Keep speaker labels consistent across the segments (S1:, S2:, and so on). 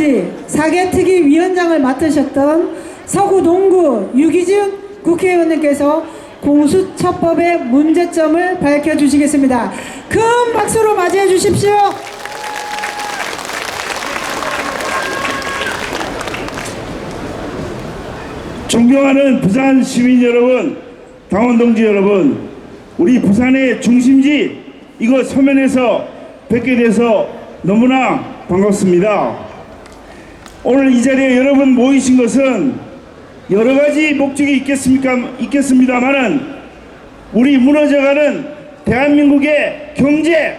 S1: 지금까지 사개특위 위원장을 맡으셨던 서구동구 유기준 국회의원님께서 공수처법의 문제점을 밝혀주시겠습니다. 큰 박수로 맞이해 주십시오.
S2: 존경하는 부산 시민 여러분, 당원 동지 여러분, 우리 부산의 중심지 이곳 서면에서 뵙게 돼서 너무나 반갑습니다. 오늘 이 자리에 여러분 모이신 것은 여러 가지 목적이 있겠습니다만은 우리 무너져가는 대한민국의 경제,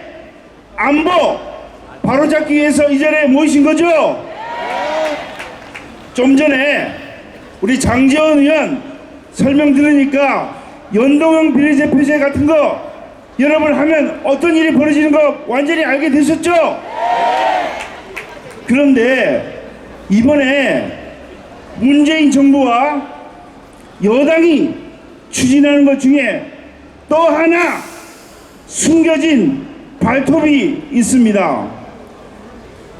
S2: 안보 바로잡기 위해서 이 자리에 모이신 거죠? 좀 전에 우리 장제원 의원 설명 들으니까 연동형 비례대표제 같은 거 여러분 하면 어떤 일이 벌어지는 거 완전히 알게 되셨죠? 그런데 이번에 문재인 정부와 여당이 추진하는 것 중에 또 하나 숨겨진 발톱이 있습니다.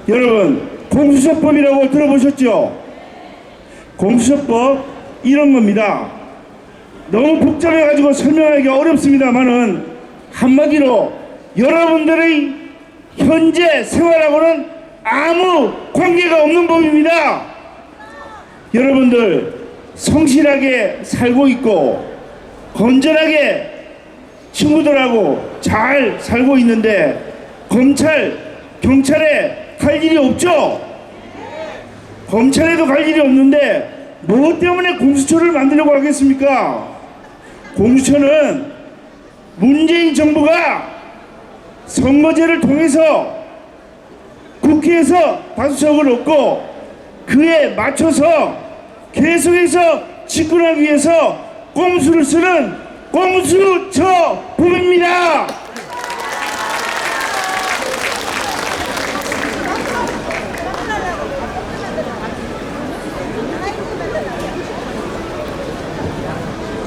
S2: 여러분, 공수처법이라고 들어보셨죠? 공수처법 이런 겁니다. 너무 복잡해가지고 설명하기 어렵습니다만은 한마디로 여러분들의 현재 생활하고는 아무 관계가 없는 법입니다. 여러분들 성실하게 살고 있고 건전하게 친구들하고 잘 살고 있는데 검찰, 경찰에 갈 일이 없죠? 검찰에도 갈 일이 없는데 뭐 때문에 공수처를 만들려고 하겠습니까? 공수처는 문재인 정부가 선거제를 통해서 국회에서 다수석을 얻고 그에 맞춰서 계속해서 집권하기 위해서 꼼수를 쓰는 공수처법입니다.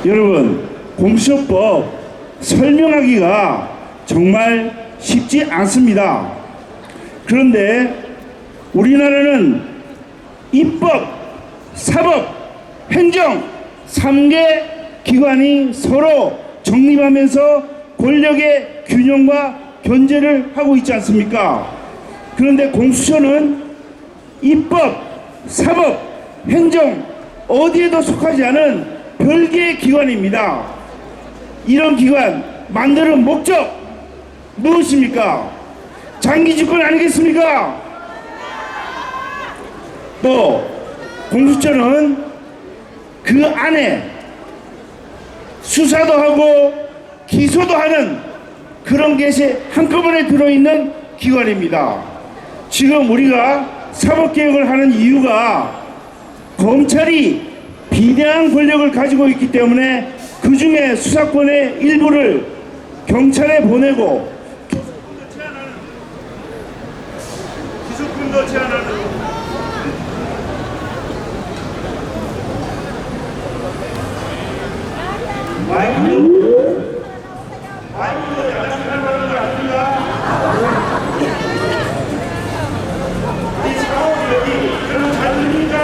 S2: 여러분, 공수처법 설명하기가 정말 쉽지 않습니다. 그런데 우리나라는 입법, 사법, 행정 3개 기관이 서로 정립하면서 권력의 균형과 견제를 하고 있지 않습니까? 그런데 공수처는 입법, 사법, 행정 어디에도 속하지 않은 별개의 기관입니다. 이런 기관 만드는 목적 무엇입니까? 장기 집권 아니겠습니까? 또 공수처는 그 안에 수사도 하고 기소도 하는 그런 것이 한꺼번에 들어있는 기관입니다. 지금 우리가 사법개혁을 하는 이유가 검찰이 비대한 권력을 가지고 있기 때문에 그 중에 수사권의 일부를 경찰에 보내고 기소권도 제한하는 마이크도 장난하는 거 아닙니까? 이 상황이 여기 여러분 잘 들립니까?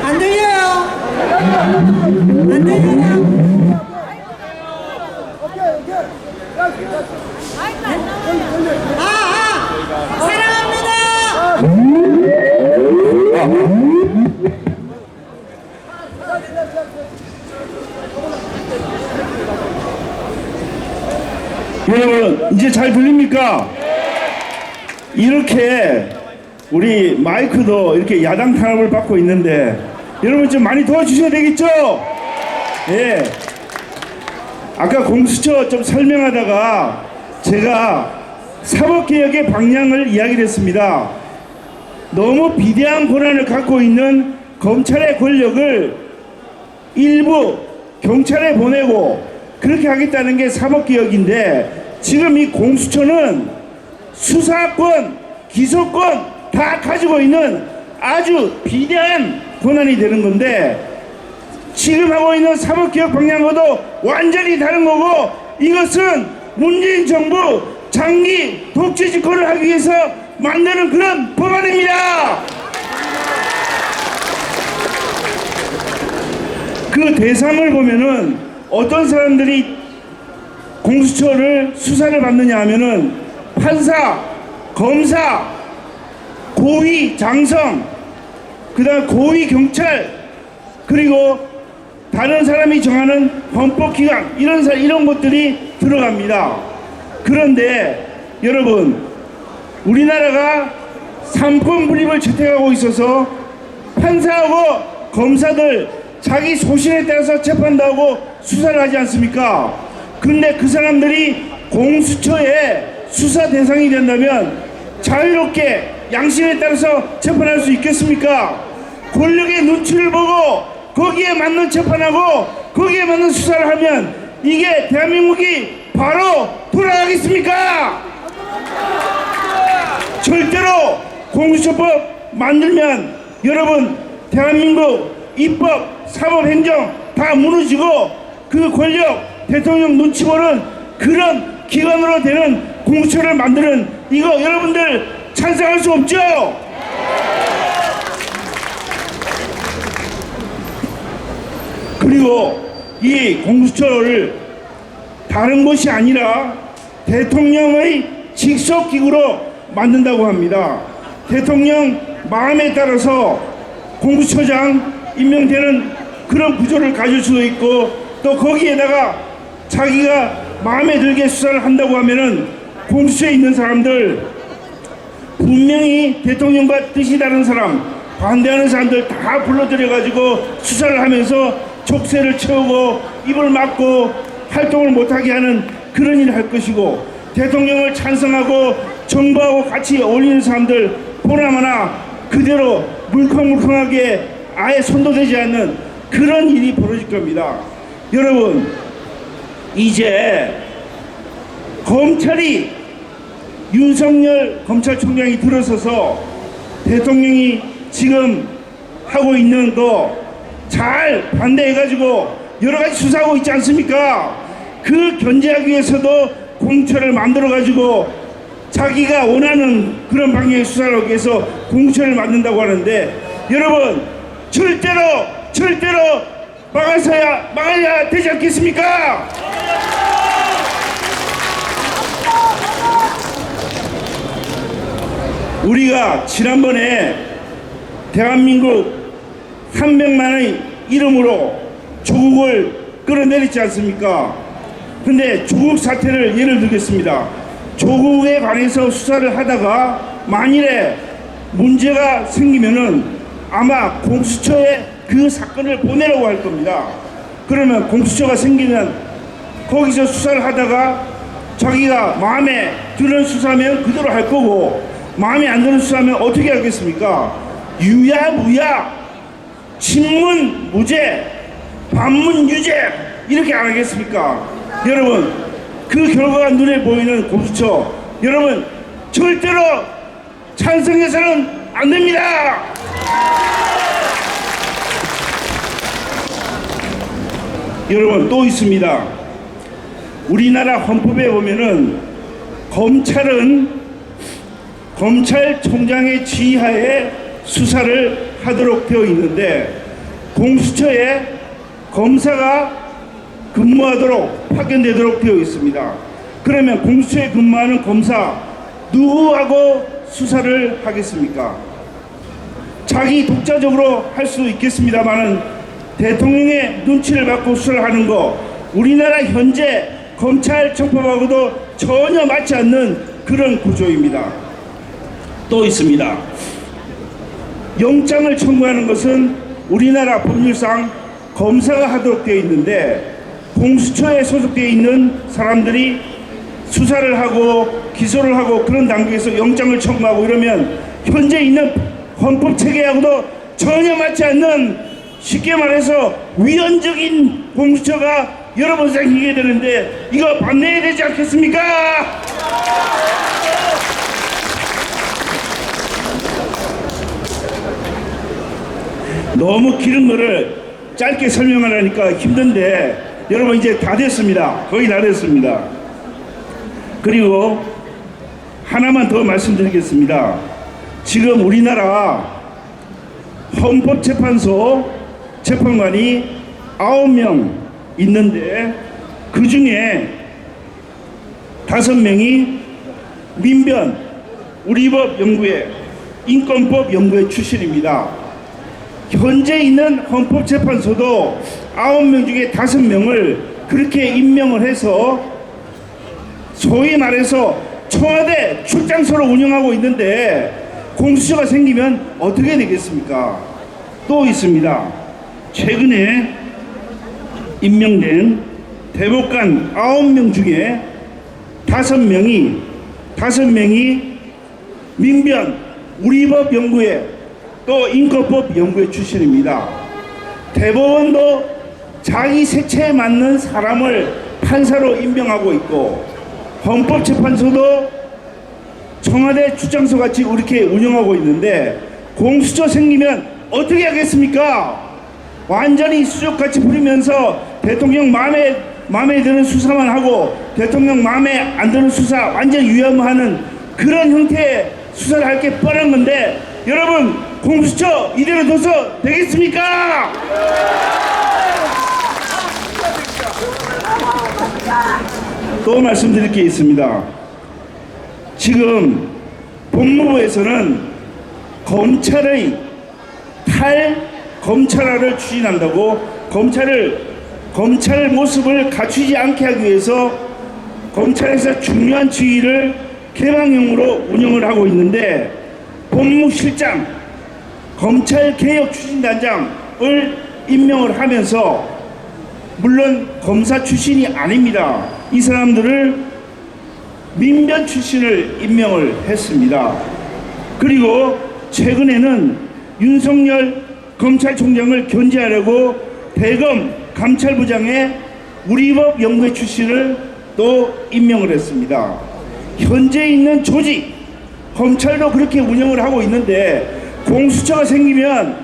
S1: 안 들려요. 사랑합니다.
S2: 여러분 이제 잘 들립니까? 이렇게 우리 마이크도 이렇게 야당 탄압을 받고 있는데 여러분 좀 많이 도와주셔야 되겠죠? 예. 아까 공수처 좀 설명하다가 제가 사법개혁의 방향을 이야기를 했습니다. 너무 비대한 권한을 갖고 있는 검찰의 권력을 일부 경찰에 보내고 그렇게 하겠다는 게 사법개혁인데 지금 이 공수처는 수사권, 기소권 다 가지고 있는 아주 비대한 권한이 되는 건데 지금 하고 있는 사법개혁 방향과도 완전히 다른 거고 이것은 문재인 정부 장기 독재 집권을 하기 위해서 만드는 그런 법안입니다. 그 대상을 보면은 어떤 사람들이 공수처를 수사를 받느냐 하면은 판사, 검사, 고위 장성, 그다음 고위 경찰, 그리고 다른 사람이 정하는 헌법기관 이런 것들이 들어갑니다. 그런데 여러분 우리나라가 삼권 분립을 채택하고 있어서 판사하고 검사들 자기 소신에 따라서 재판한다고 수사를 하지 않습니까? 근데 그 사람들이 공수처의 수사 대상이 된다면 자유롭게 양심에 따라서 재판할 수 있겠습니까? 권력의 눈치를 보고 거기에 맞는 재판하고 거기에 맞는 수사를 하면 이게 대한민국이 바로 돌아가겠습니까? 절대로 공수처법 만들면 여러분 대한민국 입법, 사법, 행정 다 무너지고 그 권력 대통령 눈치 보는 그런 기관으로 되는 공수처를 만드는 이거 여러분들 찬성할 수 없죠? 그리고 이 공수처를 다른 것이 아니라 대통령의 직속기구로 만든다고 합니다. 대통령 마음에 따라서 공수처장 임명되는 그런 구조를 가질 수도 있고 또 거기에다가 자기가 마음에 들게 수사를 한다고 하면은 공수처에 있는 사람들 분명히 대통령과 뜻이 다른 사람 반대하는 사람들 다 불러들여 가지고 수사를 하면서 족쇄를 채우고 입을 막고 활동을 못하게 하는 그런 일을 할 것이고 대통령을 찬성하고 정부하고 같이 어울리는 사람들 보나마나 그대로 물컹물컹하게 아예 손도 대지 않는 그런 일이 벌어질 겁니다. 여러분 이제 검찰이 윤석열 검찰총장이 들어서서 대통령이 지금 하고 있는 거 잘 반대해가지고 여러 가지 수사하고 있지 않습니까? 그 견제하기 위해서도 공수처를 만들어가지고 자기가 원하는 그런 방향의 수사를 하기 위해서 공수처를 만든다고 하는데 여러분 절대로 막아야 되지 않겠습니까? 우리가 지난번에 대한민국 300만의 이름으로 조국을 끌어내렸지 않습니까? 근데 조국 사태를 예를 들겠습니다. 조국에 관해서 수사를 하다가 만일에 문제가 생기면은 아마 공수처에 그 사건을 보내라고 할 겁니다. 그러면 공수처가 생기면 거기서 수사를 하다가 자기가 마음에 드는 수사면 그대로 할 거고 마음에 안 드는 수사면 어떻게 하겠습니까? 유야무야 친문 무죄 반문 유죄 이렇게 안 하겠습니까? 여러분 그 결과가 눈에 보이는 공수처 여러분 절대로 찬성해서는 안 됩니다. 여러분 또 있습니다. 우리나라 헌법에 보면은 검찰은 검찰총장의 지휘하에 수사를 하도록 되어 있는데 공수처에 검사가 근무하도록 파견되도록 되어 있습니다. 그러면 공수처에 근무하는 검사 누구하고 수사를 하겠습니까? 자기 독자적으로 할 수 있겠습니다만은 대통령의 눈치를 받고 수사를 하는 거 우리나라 현재 검찰 청법하고도 전혀 맞지 않는 그런 구조입니다. 또 있습니다. 영장을 청구하는 것은 우리나라 법률상 검사가 하도록 되어 있는데 공수처에 소속되어 있는 사람들이 수사를 하고 기소를 하고 그런 단계에서 영장을 청구하고 이러면 현재 있는 헌법 체계하고도 전혀 맞지 않는, 쉽게 말해서 위헌적인 공수처가 여러 번 생기게 되는데 이거 반대해야 되지 않겠습니까? 너무 길은 거를 짧게 설명하려니까 힘든데 여러분 이제 다 됐습니다. 거의 다 됐습니다. 그리고 하나만 더 말씀드리겠습니다. 지금 우리나라 헌법재판소 재판관이 9명 있는데 그 중에 5명이 민변, 우리법 연구회, 인권법 연구회 출신입니다. 현재 있는 헌법재판소도 9명 중에 5명을 그렇게 임명을 해서 소위 말해서 청와대 출장소로 운영하고 있는데 공수처가 생기면 어떻게 되겠습니까? 또 있습니다. 최근에 임명된 대법관 9명 중에 5명이 민변, 우리법 연구회 또 인권법 연구회 출신입니다. 대법원도 자기 색채에 맞는 사람을 판사로 임명하고 있고 헌법재판소도 청와대 출장소 같이 이렇게 운영하고 있는데 공수처 생기면 어떻게 하겠습니까? 완전히 수족같이 부리면서 대통령 마음에 드는 수사만 하고 대통령 마음에 안 드는 수사 완전 위험하는 그런 형태의 수사를 할 게 뻔한 건데 여러분 공수처 이대로 둬서 되겠습니까? 또 말씀드릴 게 있습니다. 지금 법무부에서는 검찰의 탈검찰화를 추진한다고 검찰 모습을 갖추지 않게 하기 위해서 검찰에서 중요한 지위를 개방형으로 운영을 하고 있는데 법무실장, 검찰개혁 추진단장을 임명을 하면서 물론 검사 출신이 아닙니다. 이 사람들을 민변 출신을 임명을 했습니다. 그리고 최근에는 윤석열 검찰총장을 견제하려고 대검 감찰부장에 우리법 연구회 출신을 또 임명을 했습니다. 현재 있는 조직, 검찰도 그렇게 운영을 하고 있는데 공수처가 생기면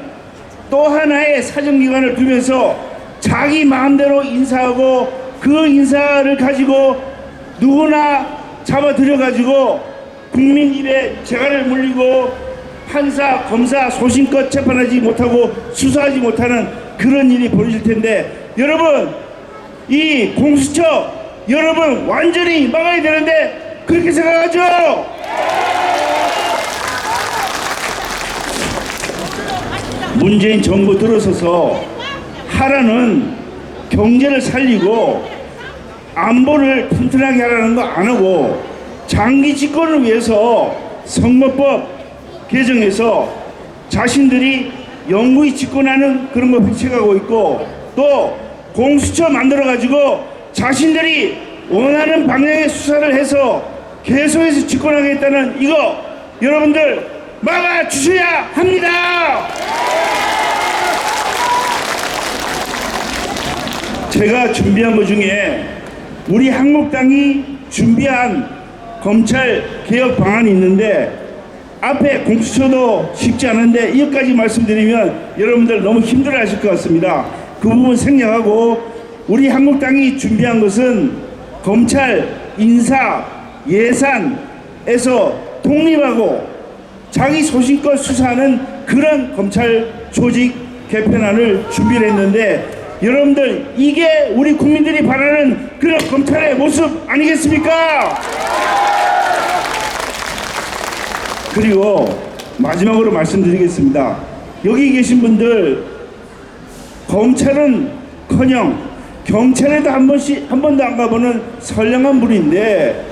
S2: 또 하나의 사정기관을 두면서 자기 마음대로 인사하고 그 인사를 가지고 누구나 잡아들여가지고 국민 입에 재갈을 물리고 판사, 검사 소신껏 재판하지 못하고 수사하지 못하는 그런 일이 벌어질 텐데 여러분 이 공수처 여러분 완전히 막아야 되는데 그렇게 생각하죠? 문재인 정부 들어서서 하라는 경제를 살리고 안보를 튼튼하게 하라는 거 안 하고 장기 집권을 위해서 선거법 개정해서 자신들이 영구히 집권하는 그런 거 획책하고 있고 또 공수처 만들어 가지고 자신들이 원하는 방향의 수사를 해서 계속해서 집권하겠다는 이거 여러분들 막아주셔야 합니다. 제가 준비한 것 중에 우리 한국당이 준비한 검찰 개혁 방안이 있는데 앞에 공수처도 쉽지 않은데 이것까지 말씀드리면 여러분들 너무 힘들어 하실 것 같습니다. 그 부분 생략하고 우리 한국당이 준비한 것은 검찰 인사 예산에서 독립하고 자기 소신껏 수사하는 그런 검찰 조직 개편안을 준비를 했는데 여러분들 이게 우리 국민들이 바라는 그런 검찰의 모습 아니겠습니까? 그리고 마지막으로 말씀드리겠습니다. 여기 계신 분들 검찰은커녕 경찰에도 한 번도 안 가보는 선량한 분인데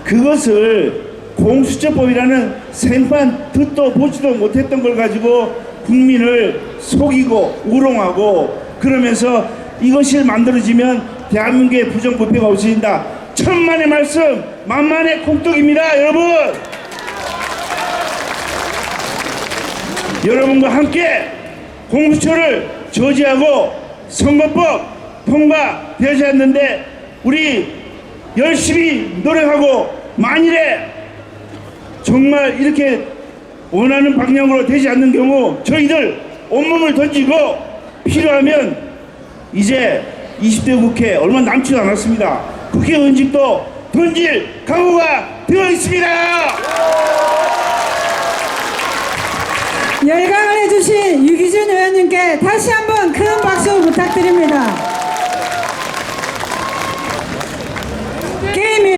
S2: 그것을 공수처법이라는 생판 듣도 보지도 못했던 걸 가지고 국민을 속이고 우롱하고 그러면서 이것이 만들어지면 대한민국의 부정부패가 없어진다. 천만의 말씀 만만의 콩떡입니다. 여러분과 함께 공수처를 저지하고 선거법 통과되지 않는데 우리 열심히 노력하고 만일에 정말 이렇게 원하는 방향으로 되지 않는 경우 저희들 온몸을 던지고 필요하면 이제 20대 국회 얼마 남지도 않았습니다. 국회의원직도 던질 각오가 되어 있습니다.
S1: 열강을 해주신 유기준 의원님께 다시 한번 큰 박수 부탁드립니다.